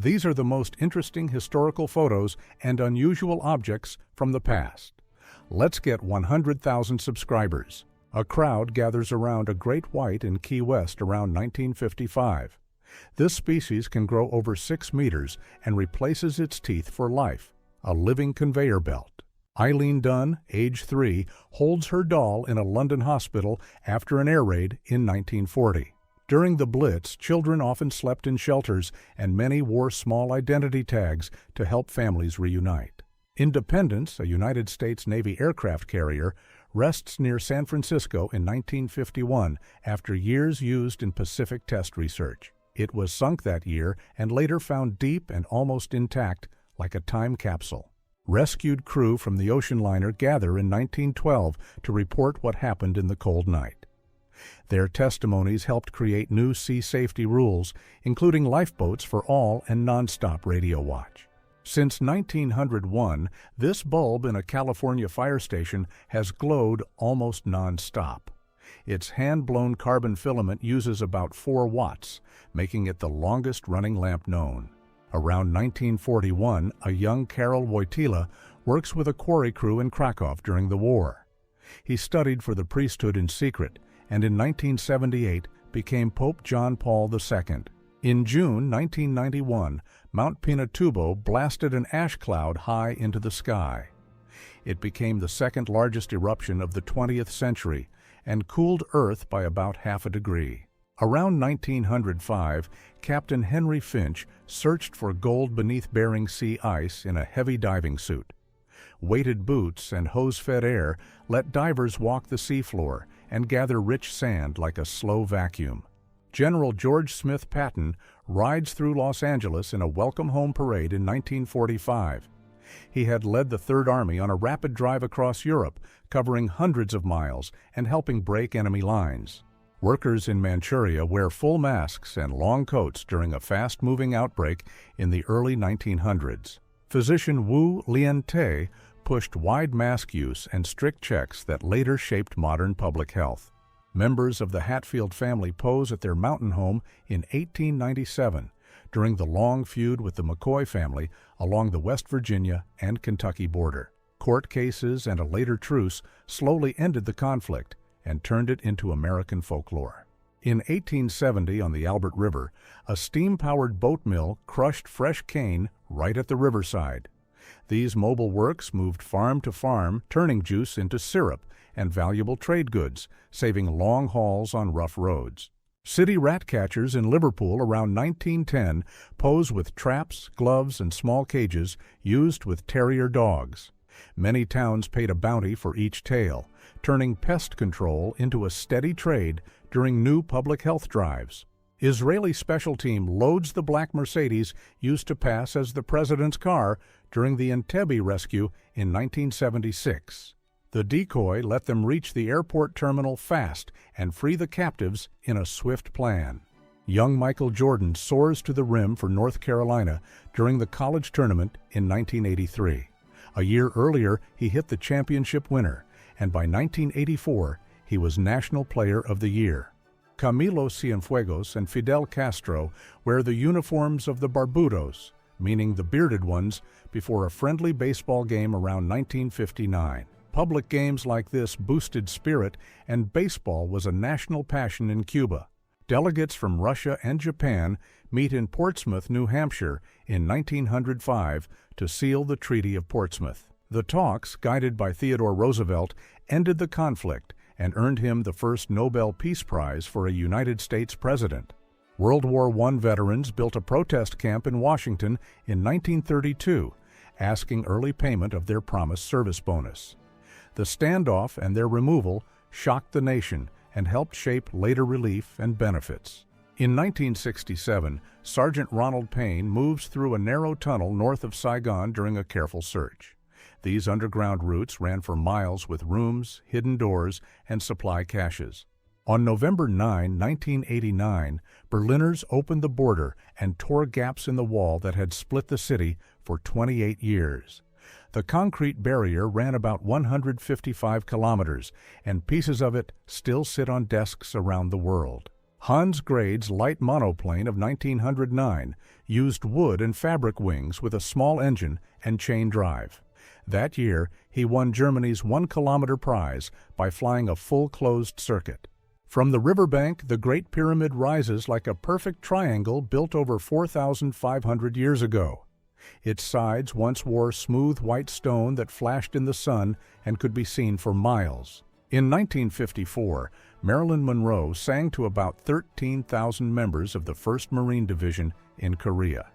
These are the most interesting historical photos and unusual objects from the past. Let's get 100,000 subscribers. A crowd gathers around a great white in Key West around 1955. This species can grow over 6 meters and replaces its teeth for life, a living conveyor belt. Eileen Dunn, age 3, holds her doll in a London hospital after an air raid in 1940. During the Blitz, children often slept in shelters and many wore small identity tags to help families reunite. Independence, a United States Navy aircraft carrier, rests near San Francisco in 1951 after years used in Pacific test research. It was sunk that year and later found deep and almost intact, like a time capsule. Rescued crew from the ocean liner gather in 1912 to report what happened in the cold night. Their testimonies helped create new sea safety rules, including lifeboats for all and nonstop radio watch. Since 1901, this bulb in a California fire station has glowed almost non-stop. Its hand-blown carbon filament uses about 4 watts, making it the longest-running lamp known. Around 1941, a young Karol Wojtyla works with a quarry crew in Krakow during the war. He studied for the priesthood in secret, and in 1978 became Pope John Paul II. In June 1991, Mount Pinatubo blasted an ash cloud high into the sky. It became the second largest eruption of the 20th century and cooled Earth by about half a degree. Around 1905, Captain Henry Finch searched for gold beneath Bering Sea ice in a heavy diving suit. Weighted boots and hose-fed air let divers walk the seafloor and gather rich sand like a slow vacuum. General George Smith Patton rides through Los Angeles in a welcome home parade in 1945. He had led the Third Army on a rapid drive across Europe, covering hundreds of miles and helping break enemy lines. Workers in Manchuria wear full masks and long coats during a fast-moving outbreak in the early 1900s. Physician Wu Lien-te pushed wide mask use and strict checks that later shaped modern public health. Members of the Hatfield family pose at their mountain home in 1897 during the long feud with the McCoy family along the West Virginia and Kentucky border. Court cases and a later truce slowly ended the conflict and turned it into American folklore. In 1870 on the Albert River, a steam-powered boat mill crushed fresh cane right at the riverside. These mobile works moved farm to farm, turning juice into syrup and valuable trade goods, saving long hauls on rough roads. City rat catchers in Liverpool around 1910 pose with traps, gloves, and small cages used with terrier dogs. Many towns paid a bounty for each tail, turning pest control into a steady trade during new public health drives. Israeli special team loads the black Mercedes used to pass as the president's car during the Entebbe rescue in 1976. The decoy let them reach the airport terminal fast and free the captives in a swift plan. Young Michael Jordan soars to the rim for North Carolina during the college tournament in 1983. A year earlier, he hit the championship winner, and by 1984, he was National Player of the Year. Camilo Cienfuegos and Fidel Castro wear the uniforms of the Barbudos, meaning the bearded ones, before a friendly baseball game around 1959. Public games like this boosted spirit, and baseball was a national passion in Cuba. Delegates from Russia and Japan meet in Portsmouth, New Hampshire in 1905 to seal the Treaty of Portsmouth. The talks, guided by Theodore Roosevelt, ended the conflict and earned him the first Nobel Peace Prize for a United States president. World War I veterans built a protest camp in Washington in 1932, asking early payment of their promised service bonus. The standoff and their removal shocked the nation and helped shape later relief and benefits. In 1967, Sergeant Ronald Payne moves through a narrow tunnel north of Saigon during a careful search. These underground routes ran for miles with rooms, hidden doors, and supply caches. On November 9, 1989, Berliners opened the border and tore gaps in the wall that had split the city for 28 years. The concrete barrier ran about 155 kilometers, and pieces of it still sit on desks around the world. Hans Grade's light monoplane of 1909 used wood and fabric wings with a small engine and chain drive. That year, he won Germany's 1-kilometer prize by flying a full closed circuit. From the riverbank, the Great Pyramid rises like a perfect triangle built over 4,500 years ago. Its sides once wore smooth white stone that flashed in the sun and could be seen for miles. In 1954, Marilyn Monroe sang to about 13,000 members of the 1st Marine Division in Korea.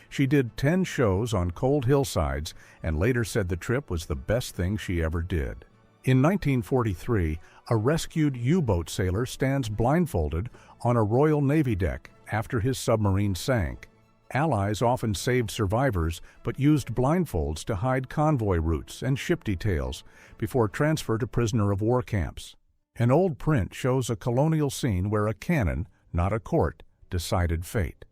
She did 10 shows on cold hillsides and later said the trip was the best thing she ever did. In 1943, a rescued U-boat sailor stands blindfolded on a Royal Navy deck after his submarine sank. Allies often saved survivors but used blindfolds to hide convoy routes and ship details before transfer to prisoner-of-war camps. An old print shows a colonial scene where a cannon, not a court, decided fate.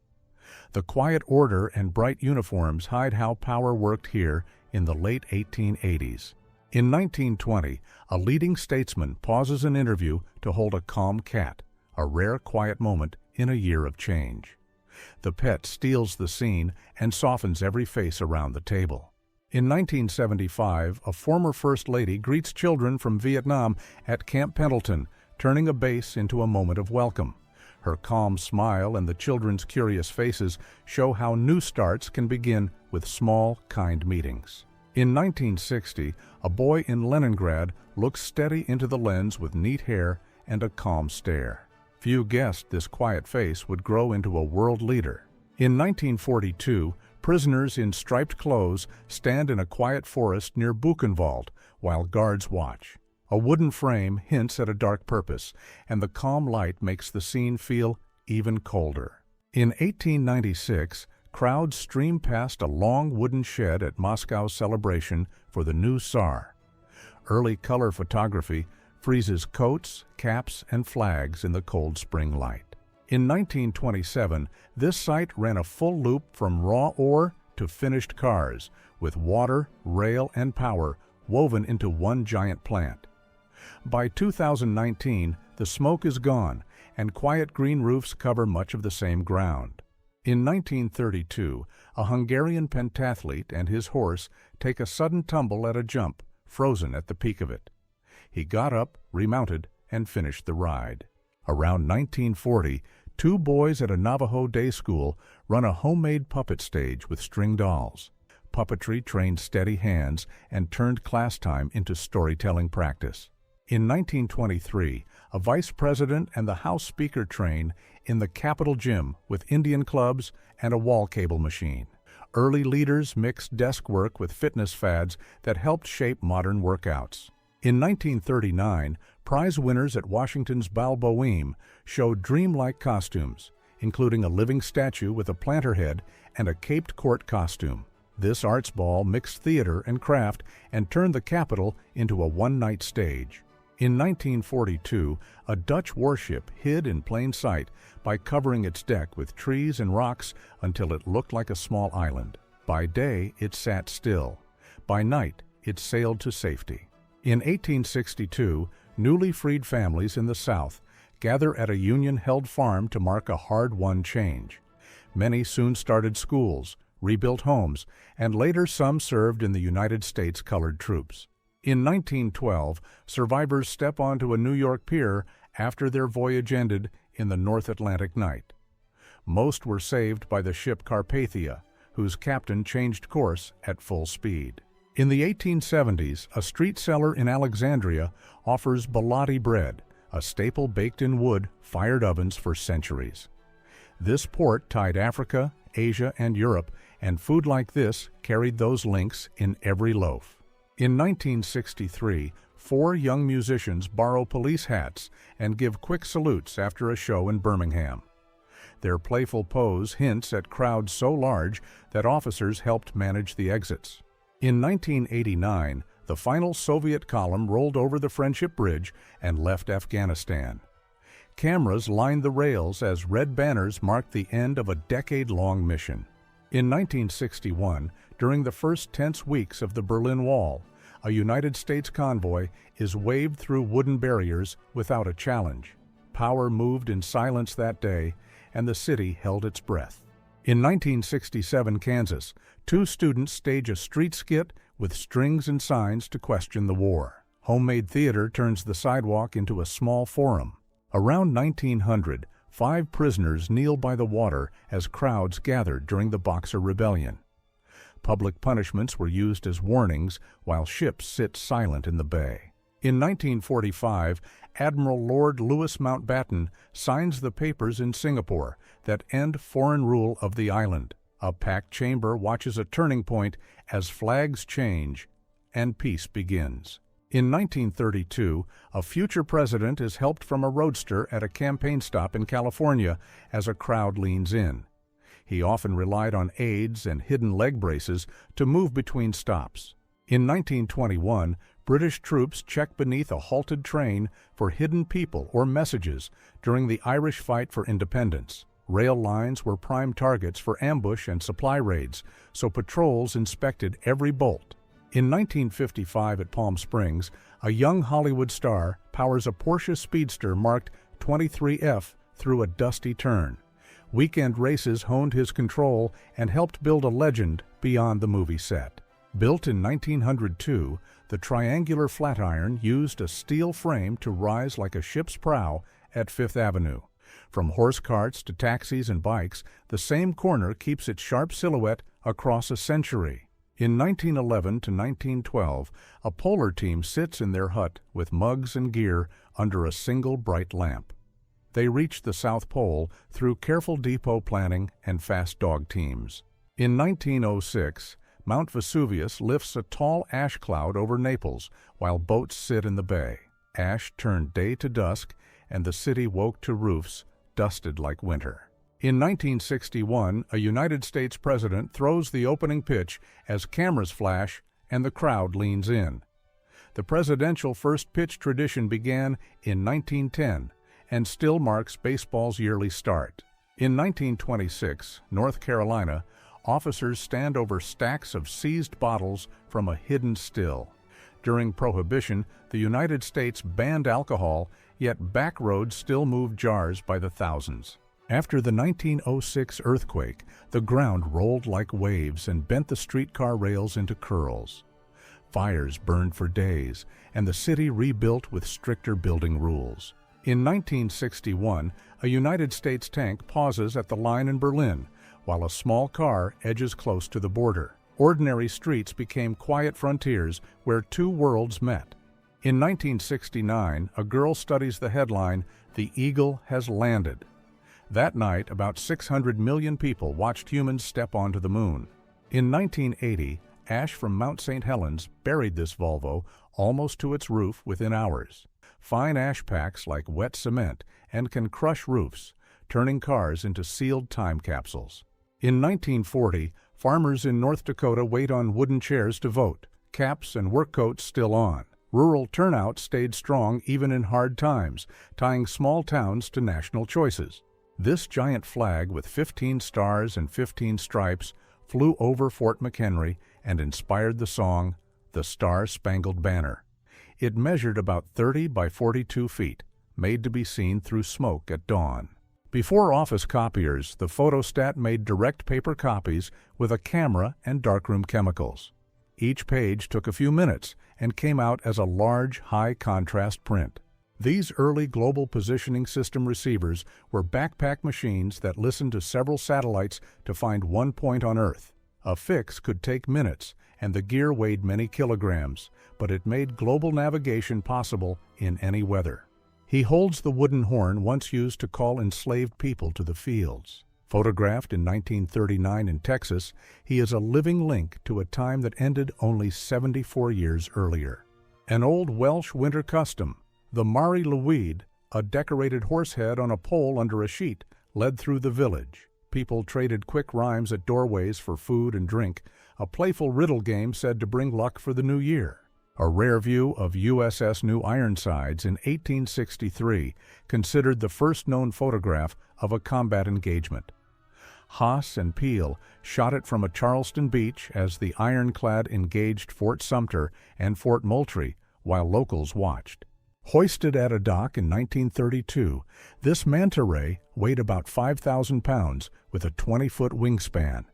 The quiet order and bright uniforms hide how power worked here in the late 1880s. In 1920, a leading statesman pauses an interview to hold a calm cat, a rare quiet moment in a year of change. The pet steals the scene and softens every face around the table. In 1975, a former First Lady greets children from Vietnam at Camp Pendleton, turning a base into a moment of welcome. Her calm smile and the children's curious faces show how new starts can begin with small, kind meetings. In 1960, a boy in Leningrad looks steady into the lens with neat hair and a calm stare. Few guessed this quiet face would grow into a world leader. In 1942, prisoners in striped clothes stand in a quiet forest near Buchenwald while guards watch. A wooden frame hints at a dark purpose, and the calm light makes the scene feel even colder. In 1896, crowds stream past a long wooden shed at Moscow's celebration for the new Tsar. Early color photography freezes coats, caps, and flags in the cold spring light. In 1927, this site ran a full loop from raw ore to finished cars, with water, rail, and power woven into one giant plant. By 2019, the smoke is gone, and quiet green roofs cover much of the same ground. In 1932, a Hungarian pentathlete and his horse take a sudden tumble at a jump, frozen at the peak of it. He got up, remounted, and finished the ride. Around 1940, 2 boys at a Navajo day school run a homemade puppet stage with string dolls. Puppetry trained steady hands and turned class time into storytelling practice. In 1923, a vice president and the House Speaker train in the Capitol Gym with Indian clubs and a wall cable machine. Early leaders mixed desk work with fitness fads that helped shape modern workouts. In 1939, prize winners at Washington's Balboeem showed dreamlike costumes, including a living statue with a planter head and a caped court costume. This arts ball mixed theater and craft and turned the Capitol into a one-night stage. In 1942, a Dutch warship hid in plain sight by covering its deck with trees and rocks until it looked like a small island. By day, it sat still. By night, it sailed to safety. In 1862, newly freed families in the South gather at a Union-held farm to mark a hard-won change. Many soon started schools, rebuilt homes, and later some served in the United States Colored Troops. In 1912, survivors step onto a New York pier after their voyage ended in the North Atlantic night. Most were saved by the ship Carpathia, whose captain changed course at full speed. In the 1870s, a street seller in Alexandria offers baladi bread, a staple baked in wood, fired ovens for centuries. This port tied Africa, Asia, and Europe, and food like this carried those links in every loaf. In 1963, 4 young musicians borrow police hats and give quick salutes after a show in Birmingham. Their playful pose hints at crowds so large that officers helped manage the exits. In 1989, the final Soviet column rolled over the Friendship Bridge and left Afghanistan. Cameras lined the rails as red banners marked the end of a decade-long mission. In 1961, during the first tense weeks of the Berlin Wall, a United States convoy is waved through wooden barriers without a challenge. power moved in silence that day, and the city held its breath. In 1967 Kansas, 2 students stage a street skit with strings and signs to question the war. Homemade theater turns the sidewalk into a small forum. Around 1900, 5 prisoners kneel by the water as crowds gathered during the Boxer Rebellion. Public punishments were used as warnings while ships sit silent in the bay. In 1945, Admiral Lord Louis Mountbatten signs the papers in Singapore that end foreign rule of the island. A packed chamber watches a turning point as flags change and peace begins. In 1932, a future president is helped from a roadster at a campaign stop in California as a crowd leans in. He often relied on aids and hidden leg braces to move between stops. In 1921, British troops check beneath a halted train for hidden people or messages during the Irish fight for independence. Rail lines were prime targets for ambush and supply raids, so patrols inspected every bolt. In 1955 at Palm Springs, a young Hollywood star powers a Porsche Speedster marked 23F through a dusty turn. Weekend races honed his control and helped build a legend beyond the movie set. Built in 1902, the triangular flatiron used a steel frame to rise like a ship's prow at Fifth Avenue. From horse carts to taxis and bikes, the same corner keeps its sharp silhouette across a century. In 1911 to 1912, a polar team sits in their hut with mugs and gear under a single bright lamp. They reach the South Pole through careful depot planning and fast dog teams. In 1906, Mount Vesuvius lifts a tall ash cloud over Naples while boats sit in the bay. Ash turned day to dusk, and the city woke to roofs dusted like winter. In 1961, a United States president throws the opening pitch as cameras flash and the crowd leans in. The presidential first pitch tradition began in 1910 and still marks baseball's yearly start. In 1926, North Carolina, officers stand over stacks of seized bottles from a hidden still. During Prohibition, the United States banned alcohol, yet back roads still moved jars by the thousands. After the 1906 earthquake, the ground rolled like waves and bent the streetcar rails into curls. Fires burned for days, and the city rebuilt with stricter building rules. In 1961, a United States tank pauses at the line in Berlin, while a small car edges close to the border. Ordinary streets became quiet frontiers where 2 worlds met. In 1969, a girl studies the headline, "The Eagle has landed." That night, about 600 million people watched humans step onto the moon. In 1980, ash from Mount St. Helens buried this Volvo almost to its roof within hours. Fine ash packs like wet cement and can crush roofs, turning cars into sealed time capsules. In 1940, farmers in North Dakota wait on wooden chairs to vote, caps and work coats still on. Rural turnout stayed strong even in hard times, tying small towns to national choices. This giant flag with 15 stars and 15 stripes flew over Fort McHenry and inspired the song, "The Star-Spangled Banner." It measured about 30 by 42 feet, made to be seen through smoke at dawn. Before office copiers, the photostat made direct paper copies with a camera and darkroom chemicals. Each page took a few minutes and came out as a large, high-contrast print. These early global positioning system receivers were backpack machines that listened to several satellites to find one point on Earth. A fix could take minutes, and the gear weighed many kilograms, but it made global navigation possible in any weather. He holds the wooden horn once used to call enslaved people to the fields. Photographed in 1939 in Texas, he is a living link to a time that ended only 74 years earlier. An old Welsh winter custom, the Mari Lwyd, a decorated horse head on a pole under a sheet, led through the village. People traded quick rhymes at doorways for food and drink, a playful riddle game said to bring luck for the new year. A rare view of USS New Ironsides in 1863, considered the first known photograph of a combat engagement. Haas and Peel shot it from a Charleston beach as the ironclad engaged Fort Sumter and Fort Moultrie while locals watched. Hoisted at a dock in 1932, this manta ray weighed about 5,000 pounds with a 20-foot wingspan.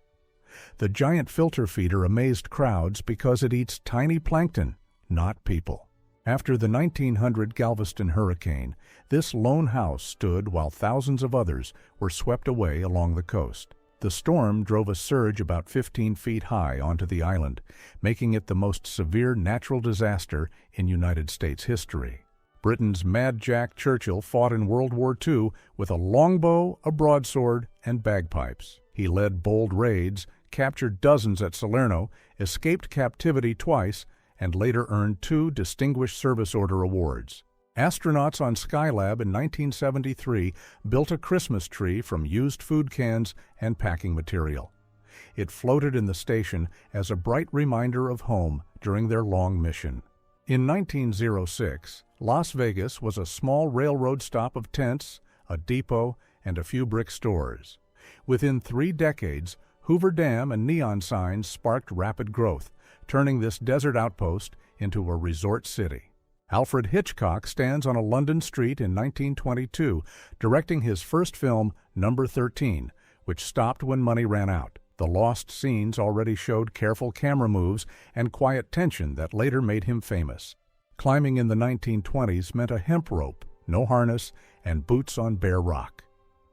The giant filter feeder amazed crowds because it eats tiny plankton, not people. After the 1900 Galveston hurricane, this lone house stood while thousands of others were swept away along the coast. The storm drove a surge about 15 feet high onto the island, making it the most severe natural disaster in United States history. Britain's Mad Jack Churchill fought in World War II with a longbow, a broadsword, and bagpipes. He led bold raids, captured dozens at Salerno, escaped captivity twice, and later earned 2 Distinguished Service Order awards. Astronauts on Skylab in 1973 built a Christmas tree from used food cans and packing material. It floated in the station as a bright reminder of home during their long mission. In 1906, Las Vegas was a small railroad stop of tents, a depot, and a few brick stores. Within 3 decades, Hoover Dam and neon signs sparked rapid growth, turning this desert outpost into a resort city. Alfred Hitchcock stands on a London street in 1922, directing his first film, Number 13, which stopped when money ran out. The lost scenes already showed careful camera moves and quiet tension that later made him famous. Climbing in the 1920s meant a hemp rope, no harness, and boots on bare rock.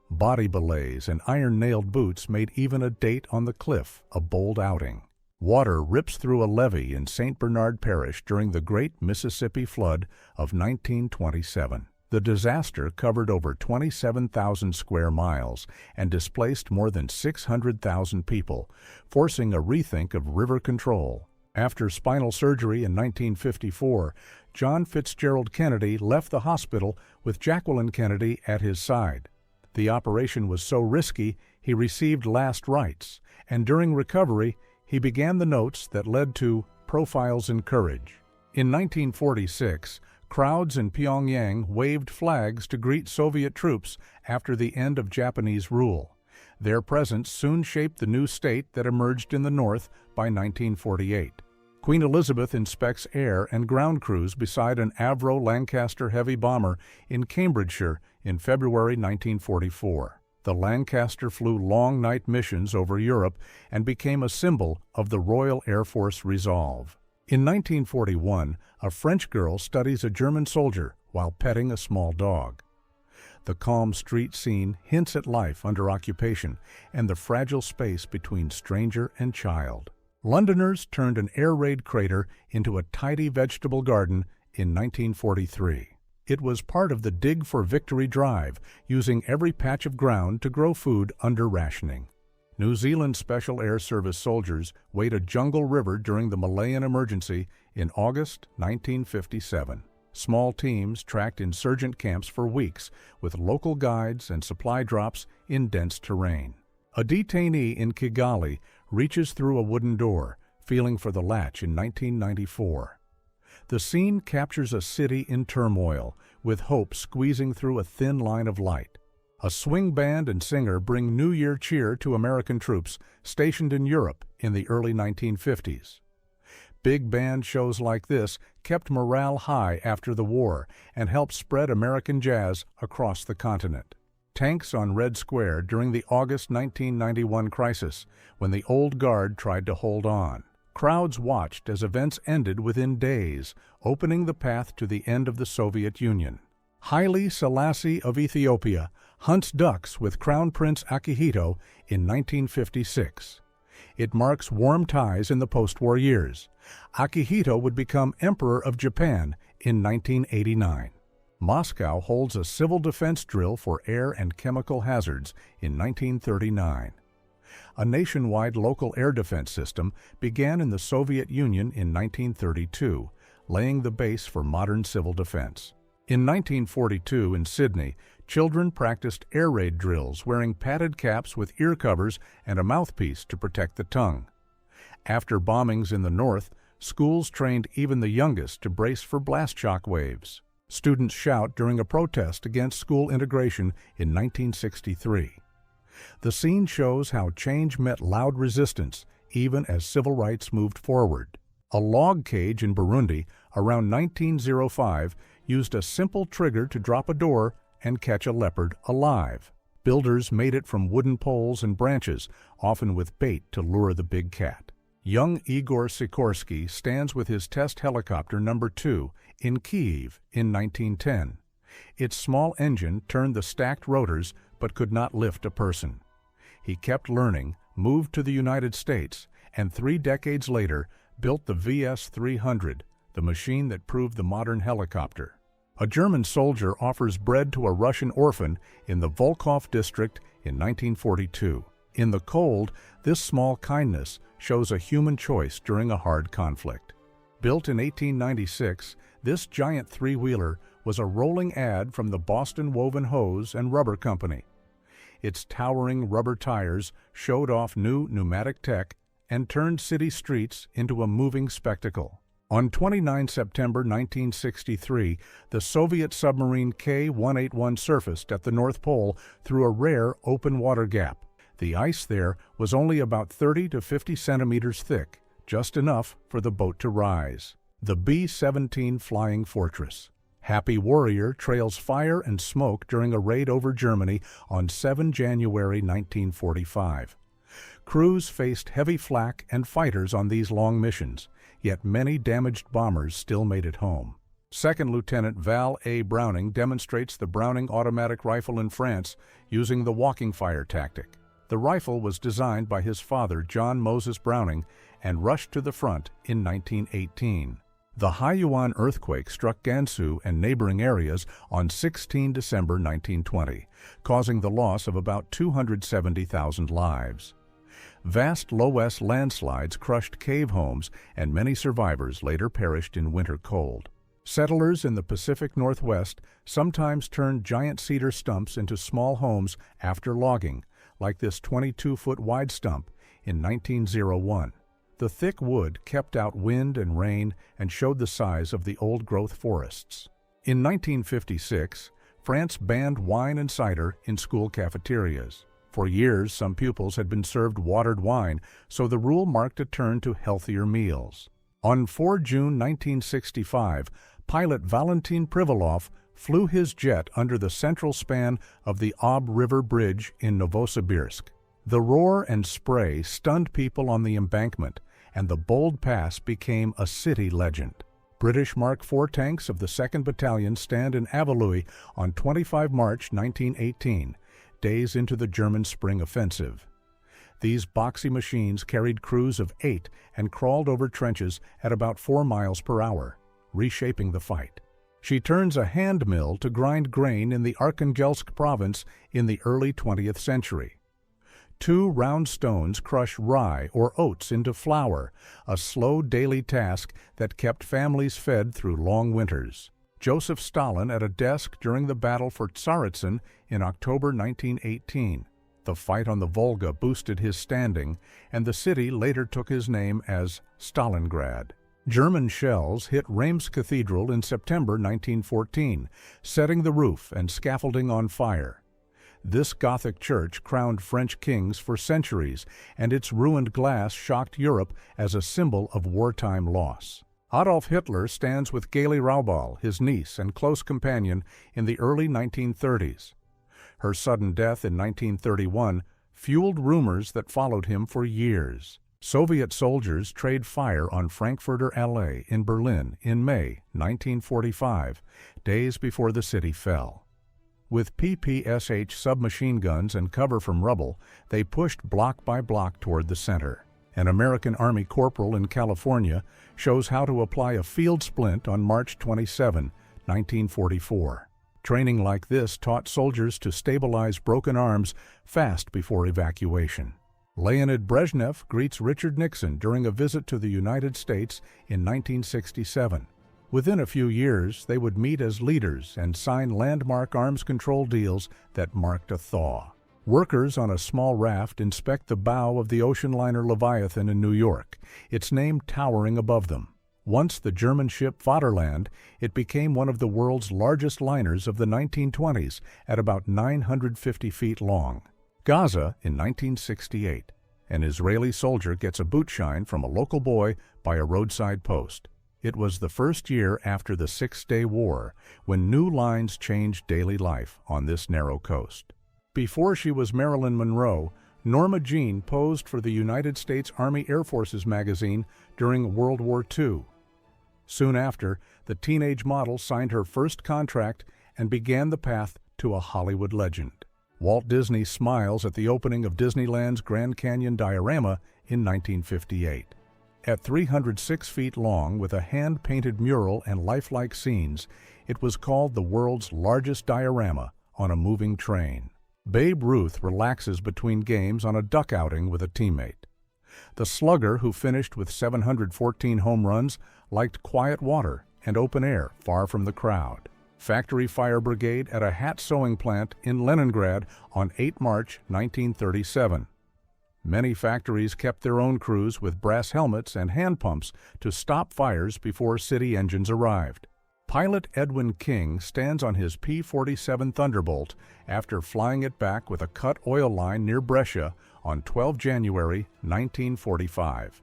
Body belays and iron-nailed boots made even a date on the cliff a bold outing. Water rips through a levee in St. Bernard Parish during the Great Mississippi Flood of 1927. The disaster covered over 27,000 square miles and displaced more than 600,000 people, forcing a rethink of river control. After spinal surgery in 1954, John Fitzgerald Kennedy left the hospital with Jacqueline Kennedy at his side. The operation was so risky, he received last rites, and during recovery, he began the notes that led to Profiles in Courage. In 1946, crowds in Pyongyang waved flags to greet Soviet troops after the end of Japanese rule. Their presence soon shaped the new state that emerged in the north by 1948. Queen Elizabeth inspects air and ground crews beside an Avro Lancaster heavy bomber in Cambridgeshire in February 1944. The Lancaster flew long night missions over Europe and became a symbol of the Royal Air Force resolve. In 1941, a French girl studies a German soldier while petting a small dog. The calm street scene hints at life under occupation and the fragile space between stranger and child. Londoners turned an air raid crater into a tidy vegetable garden in 1943. It was part of the Dig for Victory drive, using every patch of ground to grow food under rationing. New Zealand Special Air Service soldiers wade a jungle river during the Malayan emergency in August 1957. Small teams tracked insurgent camps for weeks with local guides and supply drops in dense terrain. A detainee in Kigali reaches through a wooden door, feeling for the latch in 1994. The scene captures a city in turmoil, with hope squeezing through a thin line of light. A swing band and singer bring New Year cheer to American troops stationed in Europe in the early 1950s. Big band shows like this kept morale high after the war and helped spread American jazz across the continent. Tanks on Red Square during the August 1991 crisis, when the old guard tried to hold on. Crowds watched as events ended within days, opening the path to the end of the Soviet Union. Haile Selassie of Ethiopia hunts ducks with Crown Prince Akihito in 1956. It marks warm ties in the post-war years. Akihito would become Emperor of Japan in 1989. Moscow holds a civil defense drill for air and chemical hazards in 1939. A nationwide local air defense system began in the Soviet Union in 1932, laying the base for modern civil defense. In 1942 in Sydney, children practiced air raid drills wearing padded caps with ear covers and a mouthpiece to protect the tongue. After bombings in the north, schools trained even the youngest to brace for blast shock waves. Students shout during a protest against school integration in 1963. The scene shows how change met loud resistance, even as civil rights moved forward. A log cage in Burundi, around 1905, used a simple trigger to drop a door and catch a leopard alive. Builders made it from wooden poles and branches, often with bait to lure the big cat. Young Igor Sikorsky stands with his test helicopter number 2 in Kyiv in 1910. Its small engine turned the stacked rotors but could not lift a person. He kept learning, moved to the United States, and 3 decades later built the VS-300, the machine that proved the modern helicopter. A German soldier offers bread to a Russian orphan in the Volkhov district in 1942. In the cold, this small kindness shows a human choice during a hard conflict. Built in 1896, this giant three-wheeler was a rolling ad from the Boston Woven Hose and Rubber Company. Its towering rubber tires showed off new pneumatic tech and turned city streets into a moving spectacle. On 29 September 1963, the Soviet submarine K-181 surfaced at the North Pole through a rare open water gap. The ice there was only about 30 to 50 centimeters thick, just enough for the boat to rise. The B-17 Flying Fortress. Happy Warrior trails fire and smoke during a raid over Germany on 7 January 1945. Crews faced heavy flak and fighters on these long missions, yet many damaged bombers still made it home. Second Lieutenant Val A. Browning demonstrates the Browning automatic rifle in France using the walking fire tactic. The rifle was designed by his father, John Moses Browning, and rushed to the front in 1918. The Haiyuan earthquake struck Gansu and neighboring areas on 16 December 1920, causing the loss of about 270,000 lives. Vast low-S landslides crushed cave homes, and many survivors later perished in winter cold. Settlers in the Pacific Northwest sometimes turned giant cedar stumps into small homes after logging, like this 22-foot wide stump in 1901. The thick wood kept out wind and rain and showed the size of the old-growth forests. In 1956, France banned wine and cider in school cafeterias. For years, some pupils had been served watered wine, so the rule marked a turn to healthier meals. On 4 June 1965, pilot Valentin Privalov flew his jet under the central span of the Ob River Bridge in Novosibirsk. The roar and spray stunned people on the embankment, and the bold pass became a city legend. British Mark IV tanks of the 2nd Battalion stand in Avalui on 25 March 1918, days into the German spring offensive. These boxy machines carried crews of 8 and crawled over trenches at about 4 miles per hour, reshaping the fight. She turns a hand mill to grind grain in the Arkhangelsk province in the early 20th century. 2 round stones crush rye or oats into flour, a slow daily task that kept families fed through long winters. Joseph Stalin at a desk during the battle for Tsaritsyn in October 1918. The fight on the Volga boosted his standing, and the city later took his name as Stalingrad. German shells hit Reims Cathedral in September 1914, setting the roof and scaffolding on fire. This Gothic church crowned French kings for centuries, and its ruined glass shocked Europe as a symbol of wartime loss. Adolf Hitler stands with Gaily Raubal, his niece and close companion, in the early 1930s. Her sudden death in 1931 fueled rumors that followed him for years. Soviet soldiers trade fire on Frankfurter Allee in Berlin in May 1945, days before the city fell. With PPSH submachine guns and cover from rubble, they pushed block by block toward the center. An American Army corporal in California shows how to apply a field splint on March 27, 1944. Training like this taught soldiers to stabilize broken arms fast before evacuation. Leonid Brezhnev greets Richard Nixon during a visit to the United States in 1967. Within a few years, they would meet as leaders and sign landmark arms control deals that marked a thaw. Workers on a small raft inspect the bow of the ocean liner Leviathan in New York, its name towering above them. Once the German ship Vaterland, it became one of the world's largest liners of the 1920s at about 950 feet long. Gaza in 1968. An Israeli soldier gets a boot shine from a local boy by a roadside post. It was the first year after the Six-Day War when new lines changed daily life on this narrow coast. Before she was Marilyn Monroe, Norma Jean posed for the United States Army Air Forces magazine during World War II. Soon after, the teenage model signed her first contract and began the path to a Hollywood legend. Walt Disney smiles at the opening of Disneyland's Grand Canyon diorama in 1958. At 306 feet long, with a hand-painted mural and lifelike scenes, it was called the world's largest diorama on a moving train. Babe Ruth relaxes between games on a duck outing with a teammate. The slugger, who finished with 714 home runs, liked quiet water and open air far from the crowd. Factory fire brigade at a hat sewing plant in Leningrad on 8 March 1937. Many factories kept their own crews with brass helmets and hand pumps to stop fires before city engines arrived. Pilot Edwin King stands on his P-47 Thunderbolt after flying it back with a cut oil line near Brescia on 12 January 1945.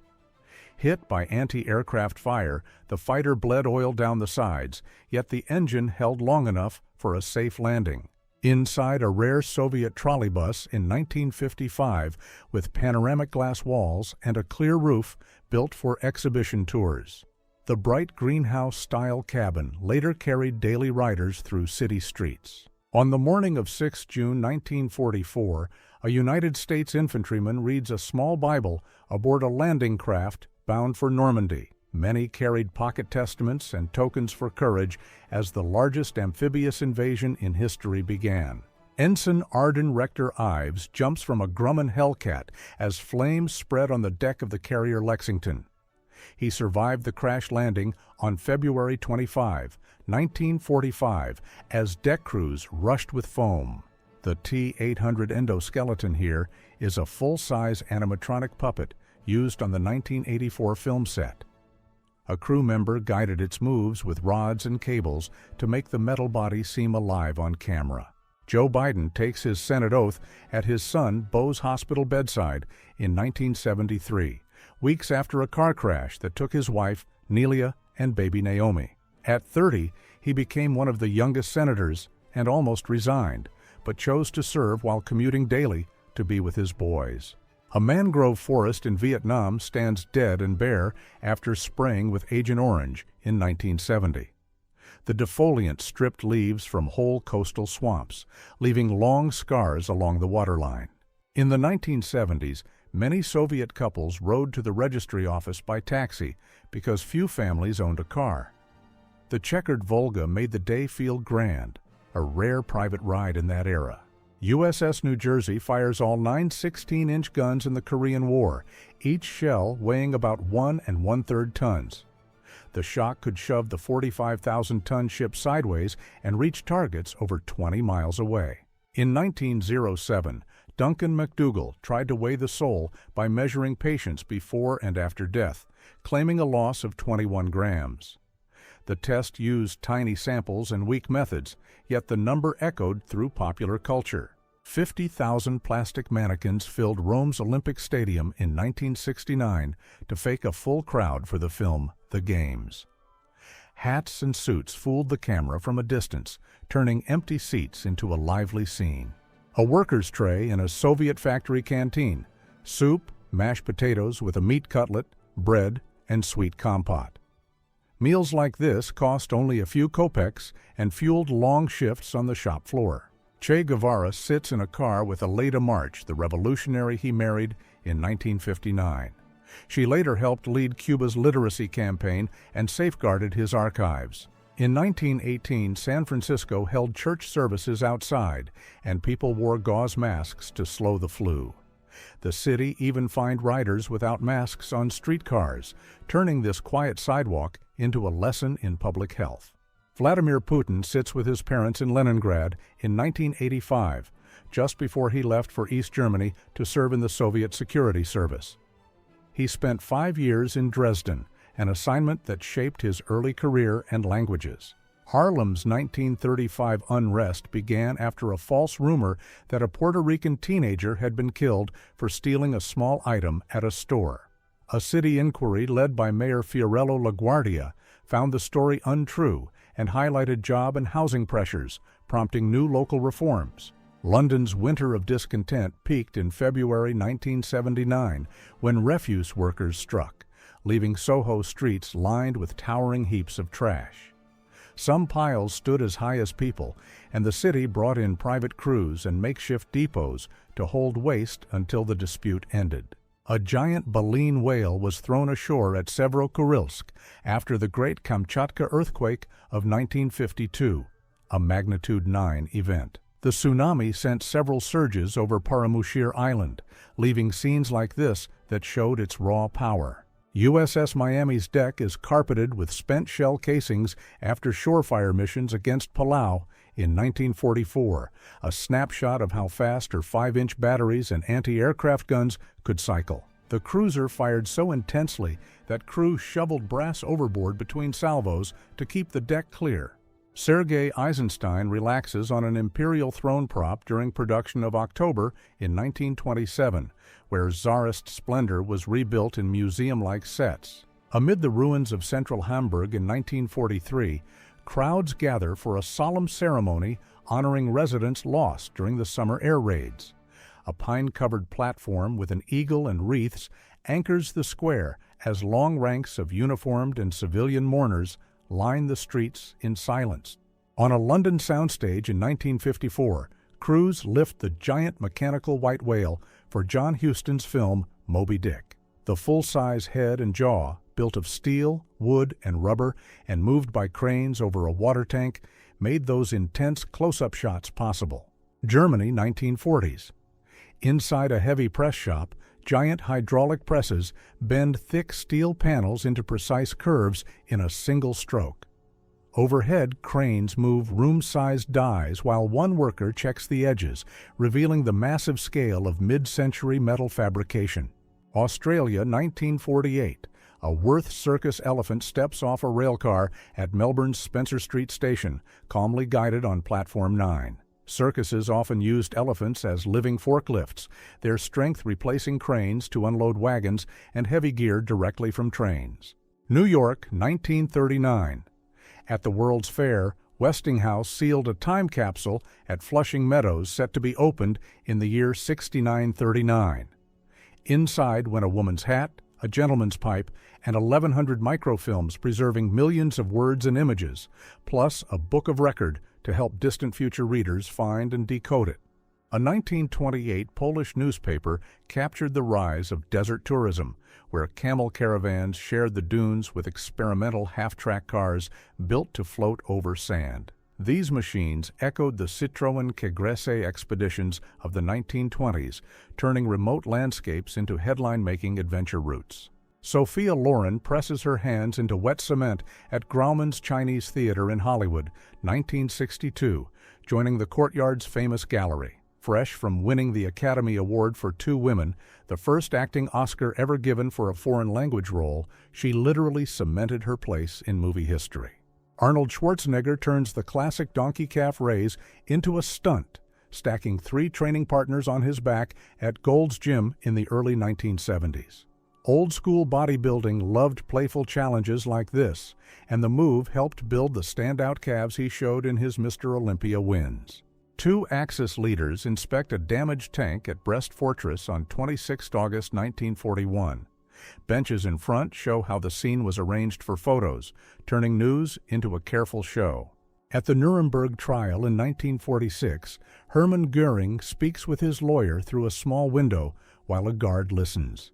Hit by anti-aircraft fire, the fighter bled oil down the sides, yet the engine held long enough for a safe landing. Inside a rare Soviet trolleybus in 1955 with panoramic glass walls and a clear roof built for exhibition tours. The bright greenhouse-style cabin later carried daily riders through city streets. On the morning of 6 June 1944, a United States infantryman reads a small Bible aboard a landing craft bound for Normandy. Many carried pocket testaments and tokens for courage as the largest amphibious invasion in history began. Ensign Arden Rector Ives jumps from a Grumman Hellcat as flames spread on the deck of the carrier Lexington. He survived the crash landing on February 25, 1945, as deck crews rushed with foam. The T-800 endoskeleton here is a full-size animatronic puppet used on the 1984 film set. A crew member guided its moves with rods and cables to make the metal body seem alive on camera. Joe Biden takes his Senate oath at his son Beau's hospital bedside in 1973, weeks after a car crash that took his wife, Nelia, and baby Naomi. At 30, he became one of the youngest senators and almost resigned, but chose to serve while commuting daily to be with his boys. A mangrove forest in Vietnam stands dead and bare after spraying with Agent Orange in 1970. The defoliant stripped leaves from whole coastal swamps, leaving long scars along the waterline. In the 1970s, many Soviet couples rode to the registry office by taxi because few families owned a car. The checkered Volga made the day feel grand, a rare private ride in that era. USS New Jersey fires all 9 16-inch guns in the Korean War, each shell weighing about 1 1/3 tons. The shock could shove the 45,000-ton ship sideways and reach targets over 20 miles away. In 1907, Duncan McDougall tried to weigh the soul by measuring patients before and after death, claiming a loss of 21 grams. The test used tiny samples and weak methods, yet the number echoed through popular culture. 50,000 plastic mannequins filled Rome's Olympic Stadium in 1969 to fake a full crowd for the film The Games. Hats and suits fooled the camera from a distance, turning empty seats into a lively scene. A worker's tray in a Soviet factory canteen, soup, mashed potatoes with a meat cutlet, bread, and sweet compote. Meals like this cost only a few kopecks and fueled long shifts on the shop floor. Che Guevara sits in a car with Aleida March, the revolutionary he married in 1959. She later helped lead Cuba's literacy campaign and safeguarded his archives. In 1918, San Francisco held church services outside, and people wore gauze masks to slow the flu. The city even fined riders without masks on streetcars, turning this quiet sidewalk into a lesson in public health. Vladimir Putin sits with his parents in Leningrad in 1985, just before he left for East Germany to serve in the Soviet Security Service. He spent 5 years in Dresden, an assignment that shaped his early career and languages. Harlem's 1935 unrest began after a false rumor that a Puerto Rican teenager had been killed for stealing a small item at a store. A city inquiry led by Mayor Fiorello LaGuardia found the story untrue and highlighted job and housing pressures, prompting new local reforms. London's winter of discontent peaked in February 1979 when refuse workers struck, leaving Soho streets lined with towering heaps of trash. Some piles stood as high as people, and the city brought in private crews and makeshift depots to hold waste until the dispute ended. A giant baleen whale was thrown ashore at Severokurilsk after the Great Kamchatka Earthquake of 1952, a magnitude 9 event. The tsunami sent several surges over Paramushir Island, leaving scenes like this that showed its raw power. USS Miami's deck is carpeted with spent shell casings after shorefire missions against Palau in 1944, a snapshot of how fast her 5-inch batteries and anti-aircraft guns could cycle. The cruiser fired so intensely that crew shoveled brass overboard between salvos to keep the deck clear. Sergei Eisenstein relaxes on an imperial throne prop during production of October in 1927, where Tsarist splendor was rebuilt in museum-like sets. Amid the ruins of central Hamburg in 1943, crowds gather for a solemn ceremony honoring residents lost during the summer air raids. A pine-covered platform with an eagle and wreaths anchors the square as long ranks of uniformed and civilian mourners line the streets in silence. On a London soundstage in 1954, crews lift the giant mechanical white whale for John Huston's film Moby Dick. The full-size head and jaw, built of steel, wood, and rubber, and moved by cranes over a water tank, made those intense close-up shots possible. Germany, 1940s. Inside a heavy press shop, giant hydraulic presses bend thick steel panels into precise curves in a single stroke. Overhead, cranes move room-sized dies while one worker checks the edges, revealing the massive scale of mid-century metal fabrication. Australia, 1948. A Worth circus elephant steps off a railcar at Melbourne's Spencer Street Station, calmly guided on Platform 9. Circuses often used elephants as living forklifts, their strength replacing cranes to unload wagons and heavy gear directly from trains. New York, 1939. At the World's Fair, Westinghouse sealed a time capsule at Flushing Meadows set to be opened in the year 6939. Inside went a woman's hat, a gentleman's pipe, and 1,100 microfilms preserving millions of words and images, plus a book of record to help distant future readers find and decode it. A 1928 Polish newspaper captured the rise of desert tourism, where camel caravans shared the dunes with experimental half-track cars built to float over sand. These machines echoed the Citroën Kégresse expeditions of the 1920s, turning remote landscapes into headline-making adventure routes. Sophia Loren presses her hands into wet cement at Grauman's Chinese Theater in Hollywood, 1962, joining the Courtyard's famous gallery. Fresh from winning the Academy Award for Two Women, the first acting Oscar ever given for a foreign language role, she literally cemented her place in movie history. Arnold Schwarzenegger turns the classic donkey calf raise into a stunt, stacking 3 training partners on his back at Gold's Gym in the early 1970s. Old-school bodybuilding loved playful challenges like this, and the move helped build the standout calves he showed in his Mr. Olympia wins. 2 Axis leaders inspect a damaged tank at Brest Fortress on 26 August 1941. Benches in front show how the scene was arranged for photos, turning news into a careful show. At the Nuremberg trial in 1946, Hermann Göring speaks with his lawyer through a small window while a guard listens.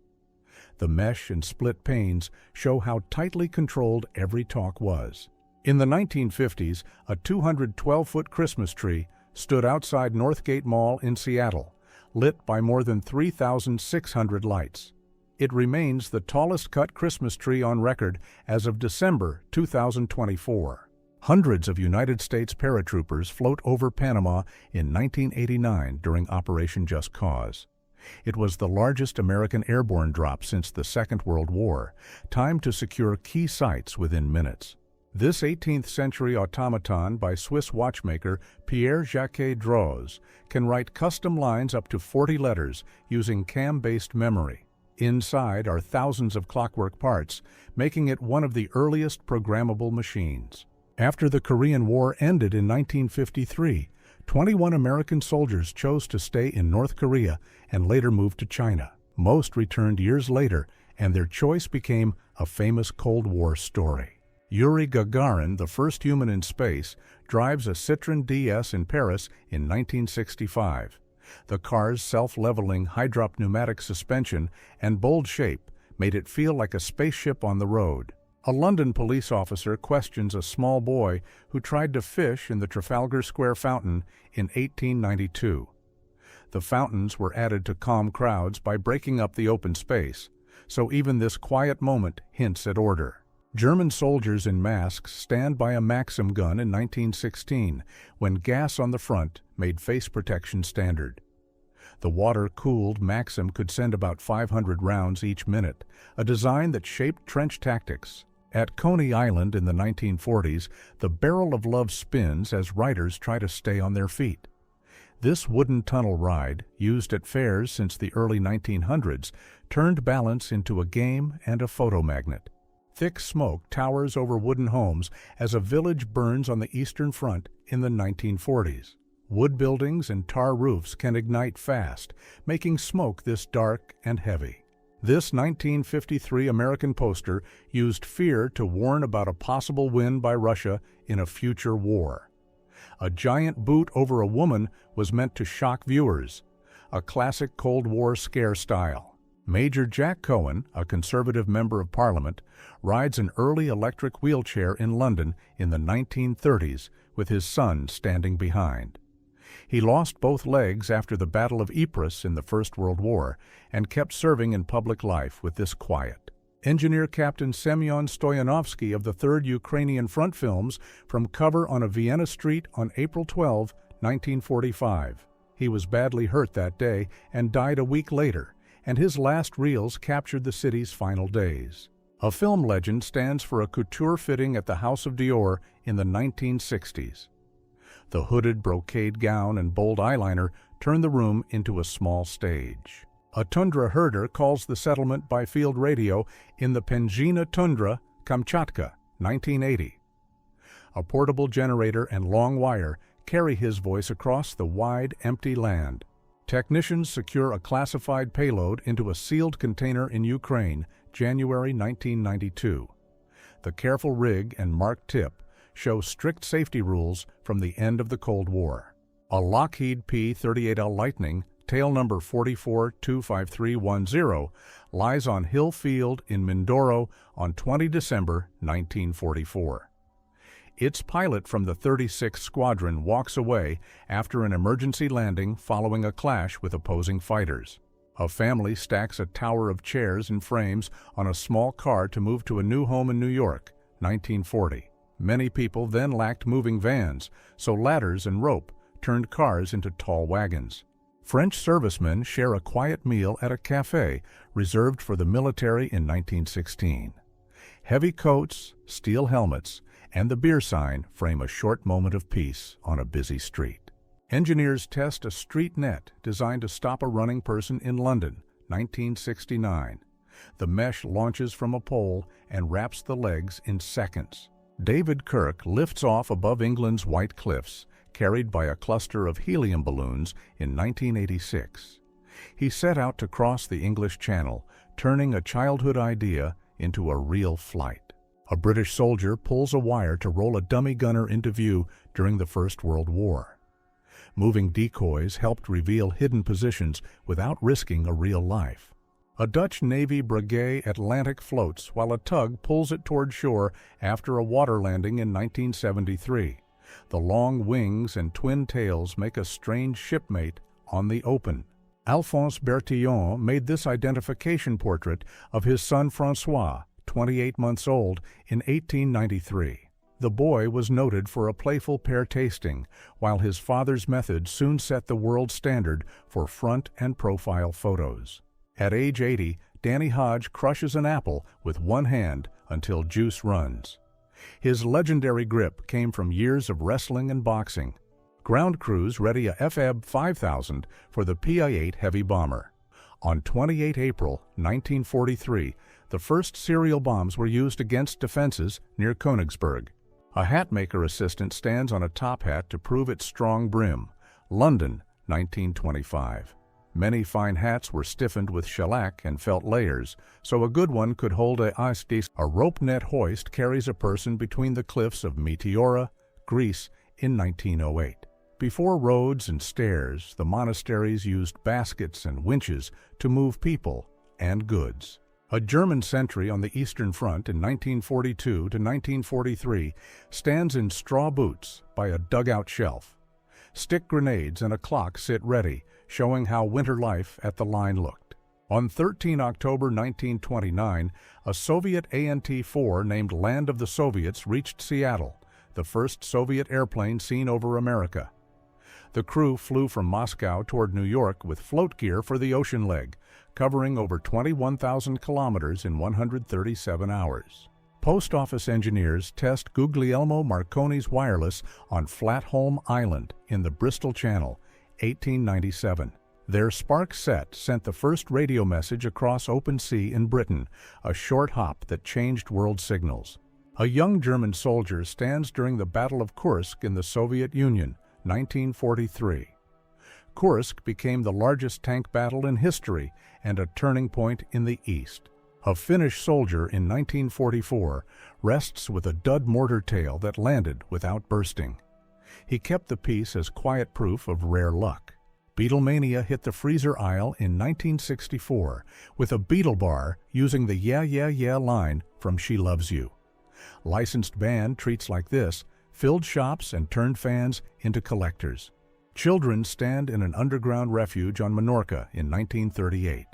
The mesh and split panes show how tightly controlled every talk was. In the 1950s, a 212-foot Christmas tree stood outside Northgate Mall in Seattle, lit by more than 3,600 lights. It remains the tallest cut Christmas tree on record as of December 2024. Hundreds of United States paratroopers float over Panama in 1989 during Operation Just Cause. It was the largest American airborne drop since the Second World War, timed to secure key sites within minutes. This 18th-century automaton by Swiss watchmaker Pierre-Jacques Droz can write custom lines up to 40 letters using CAM-based memory. Inside are thousands of clockwork parts, making it one of the earliest programmable machines. After the Korean War ended in 1953, 21 American soldiers chose to stay in North Korea and later moved to China. Most returned years later, and their choice became a famous Cold War story. Yuri Gagarin, the first human in space, drives a Citroën DS in Paris in 1965. The car's self-leveling hydrop pneumatic suspension and bold shape made it feel like a spaceship on the road. A London police officer questions a small boy who tried to fish in the Trafalgar Square fountain in 1892. The fountains were added to calm crowds by breaking up the open space, so even this quiet moment hints at order. German soldiers in masks stand by a Maxim gun in 1916 when gas on the front made face protection standard. The water-cooled Maxim could send about 500 rounds each minute, a design that shaped trench tactics. At Coney Island in the 1940s, the barrel of love spins as riders try to stay on their feet. This wooden tunnel ride, used at fairs since the early 1900s, turned balance into a game and a photo magnet. Thick smoke towers over wooden homes as a village burns on the Eastern Front in the 1940s. Wood buildings and tar roofs can ignite fast, making smoke this dark and heavy. This 1953 American poster used fear to warn about a possible win by Russia in a future war. A giant boot over a woman was meant to shock viewers, a classic Cold War scare style. Major Jack Cohen, a conservative member of Parliament, rides an early electric wheelchair in London in the 1930s with his son standing behind. He lost both legs after the Battle of Ypres in the First World War and kept serving in public life with this quiet. Engineer Captain Semyon Stoyanovsky of the 3rd Ukrainian Front films from cover on a Vienna street on April 12, 1945. He was badly hurt that day and died a week later, and his last reels captured the city's final days. A film legend stands for a couture fitting at the House of Dior in the 1960s. The hooded brocade gown and bold eyeliner turned the room into a small stage. A tundra herder calls the settlement by field radio in the Penzhina Tundra, Kamchatka, 1980. A portable generator and long wire carry his voice across the wide, empty land. Technicians secure a classified payload into a sealed container in Ukraine, January 1992. The careful rig and marked tip show strict safety rules from the end of the Cold War. A Lockheed P-38L Lightning, tail number 4425310, lies on Hill Field in Mindoro on 20 December 1944. Its pilot from the 36th Squadron walks away after an emergency landing following a clash with opposing fighters. A family stacks a tower of chairs and frames on a small car to move to a new home in New York, 1940. Many people then lacked moving vans, so ladders and rope turned cars into tall wagons. French servicemen share a quiet meal at a cafe reserved for the military in 1916. Heavy coats, steel helmets, and the beer sign frame a short moment of peace on a busy street. Engineers test a street net designed to stop a running person in London, 1969. The mesh launches from a pole and wraps the legs in seconds. David Kirk lifts off above England's White Cliffs, carried by a cluster of helium balloons in 1986. He set out to cross the English Channel, turning a childhood idea into a real flight. A British soldier pulls a wire to roll a dummy gunner into view during the First World War. Moving decoys helped reveal hidden positions without risking a real life. A Dutch Navy Breguet Atlantic floats while a tug pulls it toward shore after a water landing in 1973. The long wings and twin tails make a strange shipmate on the open. Alphonse Bertillon made this identification portrait of his son François, 28 months old, in 1893. The boy was noted for a playful pear tasting, while his father's method soon set the world standard for front and profile photos. At age 80, Danny Hodge crushes an apple with one hand until juice runs. His legendary grip came from years of wrestling and boxing. Ground crews ready a FAB 5000 for the PI-8 heavy bomber. On 28 April 1943, the first serial bombs were used against defenses near Königsberg. A hatmaker assistant stands on a top hat to prove its strong brim. London, 1925. Many fine hats were stiffened with shellac and felt layers, so a good one could hold a ice dish. A rope net hoist carries a person between the cliffs of Meteora, Greece, in 1908. Before roads and stairs, the monasteries used baskets and winches to move people and goods. A German sentry on the Eastern Front in 1942 to 1943 stands in straw boots by a dugout shelf. Stick grenades and a clock sit ready, showing how winter life at the line looked. On 13 October 1929, a Soviet ANT-4 named Land of the Soviets reached Seattle, the first Soviet airplane seen over America. The crew flew from Moscow toward New York with float gear for the ocean leg, covering over 21,000 kilometers in 137 hours. Post office engineers test Guglielmo Marconi's wireless on Flatholm Island in the Bristol Channel, 1897. Their spark set sent the first radio message across open sea in Britain, a short hop that changed world signals. A young German soldier stands during the Battle of Kursk in the Soviet Union, 1943. Kursk became the largest tank battle in history and a turning point in the East. A Finnish soldier in 1944 rests with a dud mortar tail that landed without bursting. He kept the piece as quiet proof of rare luck. Beatlemania hit the freezer aisle in 1964 with a Beatle bar using the Yeah Yeah Yeah line from She Loves You. Licensed band treats like this filled shops and turned fans into collectors. Children stand in an underground refuge on Minorca in 1938.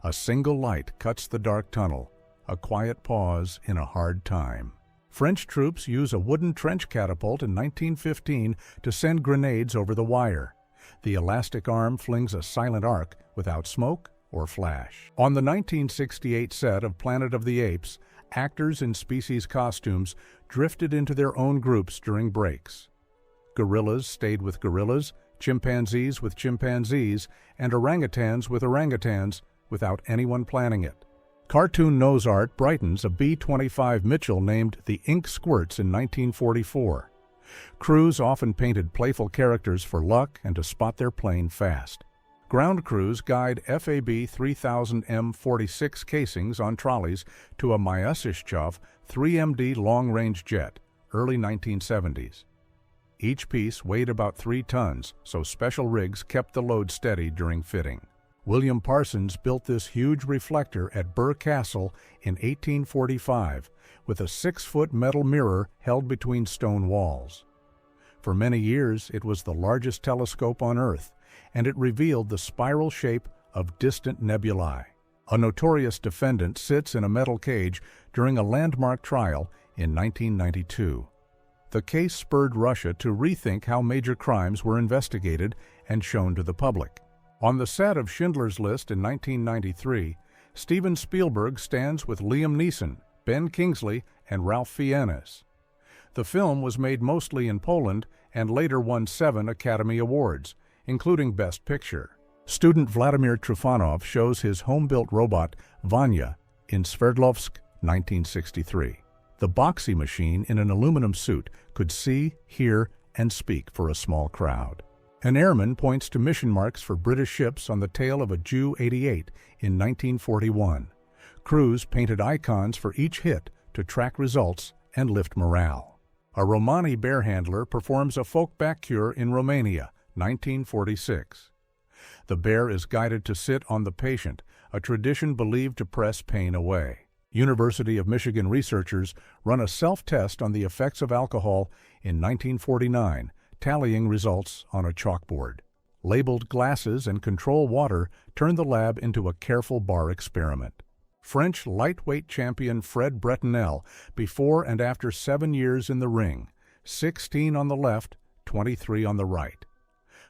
A single light cuts the dark tunnel, a quiet pause in a hard time. French troops use a wooden trench catapult in 1915 to send grenades over the wire. The elastic arm flings a silent arc without smoke or flash. On the 1968 set of Planet of the Apes, actors in species costumes drifted into their own groups during breaks. Gorillas stayed with gorillas, chimpanzees with chimpanzees, and orangutans with orangutans without anyone planning it. Cartoon nose art brightens a B-25 Mitchell named the Ink Squirts in 1944. Crews often painted playful characters for luck and to spot their plane fast. Ground crews guide FAB 3000 M46 casings on trolleys to a Myasishchov 3MD long-range jet, early 1970s. Each piece weighed about 3 tons, so special rigs kept the load steady during fitting. William Parsons built this huge reflector at Burr Castle in 1845 with a 6-foot metal mirror held between stone walls. For many years, it was the largest telescope on Earth, and it revealed the spiral shape of distant nebulae. A notorious defendant sits in a metal cage during a landmark trial in 1992. The case spurred Russia to rethink how major crimes were investigated and shown to the public. On the set of Schindler's List in 1993, Steven Spielberg stands with Liam Neeson, Ben Kingsley, and Ralph Fiennes. The film was made mostly in Poland and later won 7 Academy Awards, including Best Picture. Student Vladimir Trufanov shows his home-built robot, Vanya, in Sverdlovsk, 1963. The boxy machine in an aluminum suit could see, hear, and speak for a small crowd. An airman points to mission marks for British ships on the tail of a Ju-88 in 1941. Crews painted icons for each hit to track results and lift morale. A Romani bear handler performs a folk back cure in Romania, 1946. The bear is guided to sit on the patient, a tradition believed to press pain away. University of Michigan researchers run a self-test on the effects of alcohol in 1949, tallying results on a chalkboard. Labeled glasses and control water turn the lab into a careful bar experiment. French lightweight champion Fred Bretonel before and after 7 years in the ring, 16 on the left, 23 on the right.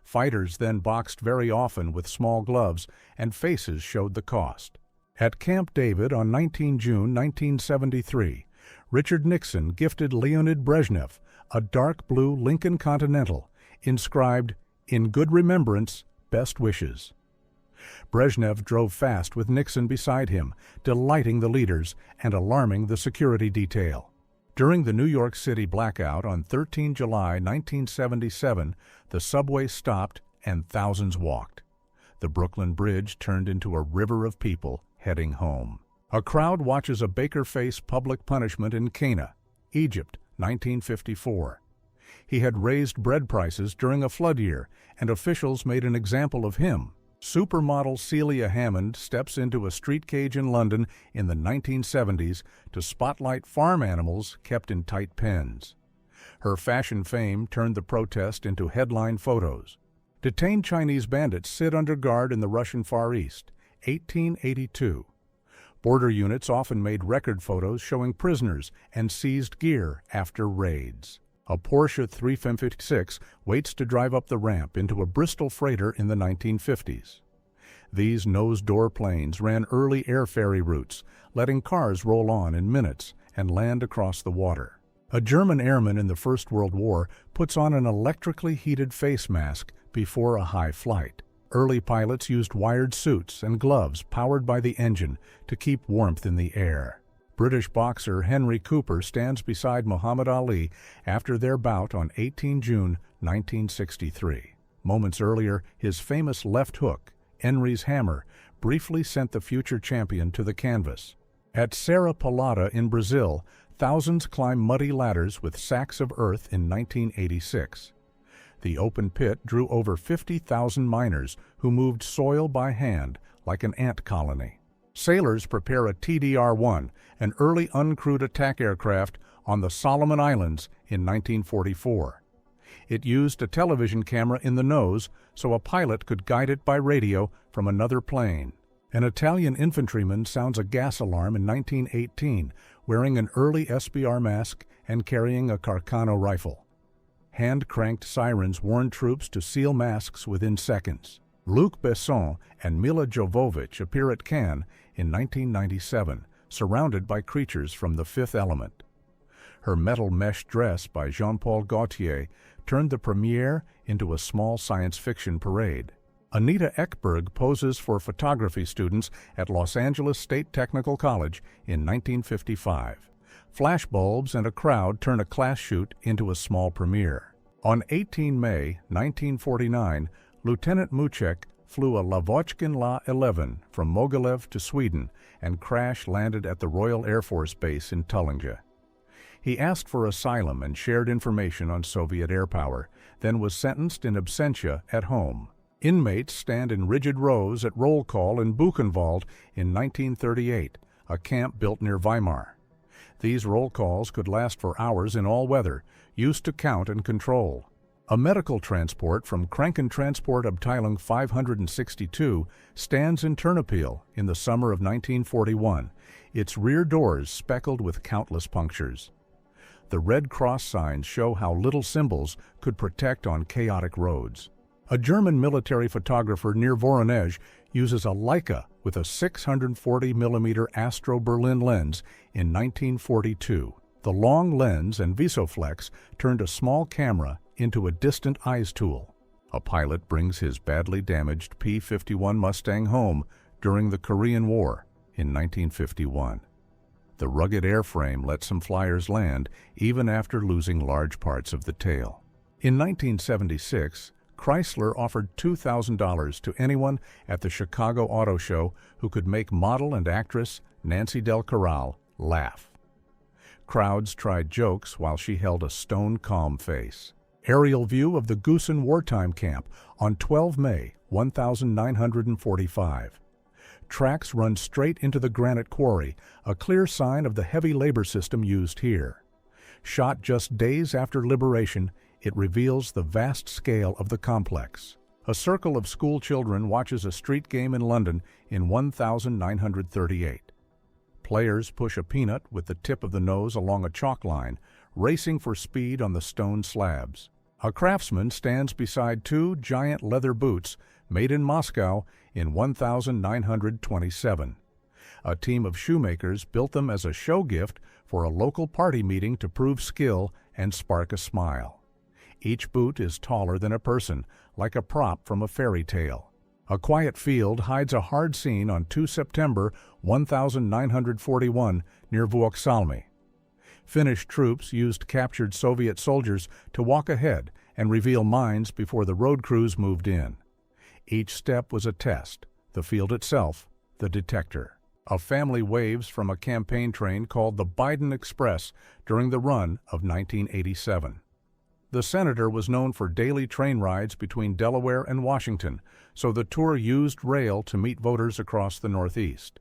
Fighters then boxed very often with small gloves, and faces showed the cost. At Camp David on 19 June 1973, Richard Nixon gifted Leonid Brezhnev a dark blue Lincoln Continental, inscribed, "In good remembrance, best wishes." Brezhnev drove fast with Nixon beside him, delighting the leaders and alarming the security detail. During the New York City blackout on 13 July 1977, the subway stopped and thousands walked. The Brooklyn Bridge turned into a river of people heading home. A crowd watches a baker face public punishment in Cana, Egypt, 1954. He had raised bread prices during a flood year, and officials made an example of him. Supermodel Celia Hammond steps into a street cage in London in the 1970s to spotlight farm animals kept in tight pens. Her fashion fame turned the protest into headline photos. Detained Chinese bandits sit under guard in the Russian Far East, 1882. Border units often made record photos showing prisoners and seized gear after raids. A Porsche 356 waits to drive up the ramp into a Bristol freighter in the 1950s. These nose-door planes ran early air ferry routes, letting cars roll on in minutes and land across the water. A German airman in the First World War puts on an electrically heated face mask before a high flight. Early pilots used wired suits and gloves powered by the engine to keep warmth in the air. British boxer Henry Cooper stands beside Muhammad Ali after their bout on 18 June 1963. Moments earlier, his famous left hook, Henry's hammer, briefly sent the future champion to the canvas. At Serra Pelada in Brazil, thousands climb muddy ladders with sacks of earth in 1986. The open pit drew over 50,000 miners who moved soil by hand like an ant colony. Sailors prepare a TDR-1, an early uncrewed attack aircraft, on the Solomon Islands in 1944. It used a television camera in the nose so a pilot could guide it by radio from another plane. An Italian infantryman sounds a gas alarm in 1918, wearing an early SBR mask and carrying a Carcano rifle. Hand-cranked sirens warned troops to seal masks within seconds. Luc Besson and Mila Jovovich appear at Cannes in 1997, surrounded by creatures from The Fifth Element. Her metal mesh dress by Jean-Paul Gaultier turned the premiere into a small science fiction parade. Anita Ekberg poses for photography students at Los Angeles State Technical College in 1955. Flashbulbs and a crowd turn a class shoot into a small premiere. On 18 May 1949, Lieutenant Muchek flew a Lavochkin La-11 from Mogilev to Sweden and crash-landed at the Royal Air Force Base in Tullinge. He asked for asylum and shared information on Soviet air power, then was sentenced in absentia at home. Inmates stand in rigid rows at roll call in Buchenwald in 1938, a camp built near Weimar. These roll calls could last for hours in all weather, used to count and control. A medical transport from Krankentransportabteilung 562 stands in Ternopil in the summer of 1941, its rear doors speckled with countless punctures. The Red Cross signs show how little symbols could protect on chaotic roads. A German military photographer near Voronezh uses a Leica with a 640mm Astro Berlin lens in 1942. The long lens and Visoflex turned a small camera into a distant eyes tool. A pilot brings his badly damaged P-51 Mustang home during the Korean War in 1951. The rugged airframe let some flyers land even after losing large parts of the tail. In 1976, Chrysler offered $2,000 to anyone at the Chicago Auto Show who could make model and actress Nancy Del Corral laugh. Crowds tried jokes while she held a stone-calm face. Aerial view of the Gusen wartime camp on 12 May 1945. Tracks run straight into the granite quarry, a clear sign of the heavy labor system used here. Shot just days after liberation, it reveals the vast scale of the complex. A circle of school children watches a street game in London in 1938. Players push a peanut with the tip of the nose along a chalk line, racing for speed on the stone slabs. A craftsman stands beside two giant leather boots made in Moscow in 1927. A team of shoemakers built them as a show gift for a local party meeting to prove skill and spark a smile. Each boot is taller than a person, like a prop from a fairy tale. A quiet field hides a hard scene on 2 September 1941 near Vuoksalmi. Finnish troops used captured Soviet soldiers to walk ahead and reveal mines before the road crews moved in. Each step was a test, the field itself, the detector. A family waves from a campaign train called the Biden Express during the run of 1987. The senator was known for daily train rides between Delaware and Washington, so the tour used rail to meet voters across the Northeast.